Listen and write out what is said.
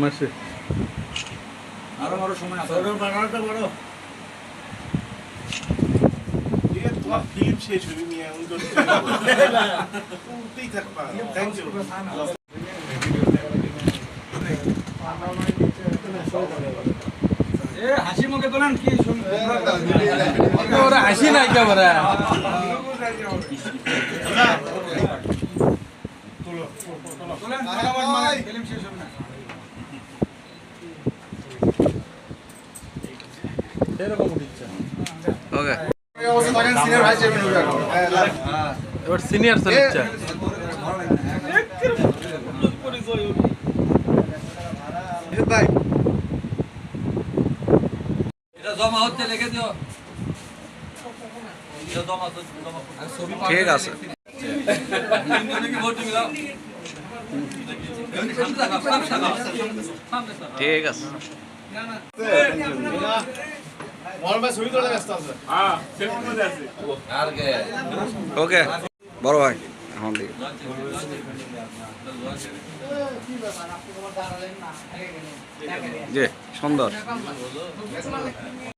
মাসে আরো বড় সময় আছে তোমার ফিল্ম শেষ হবি মিয়া উল্টেই থাকবা থ্যাংক ইউ হাসি মুখে তোলেন কি ওরা হাসি নাই একেবারে ফিল্ম শেষ হবে না এরকম উঠিচ্ছে ওকে এবার সিনিয়র চলছে এটা জমা হচ্ছে লিখে দিও এটা জমা ঠিক আছে কি ভোট মিলাও ঠিক আছে ওকে বড় ভাই এখন দিকে জি সুন্দর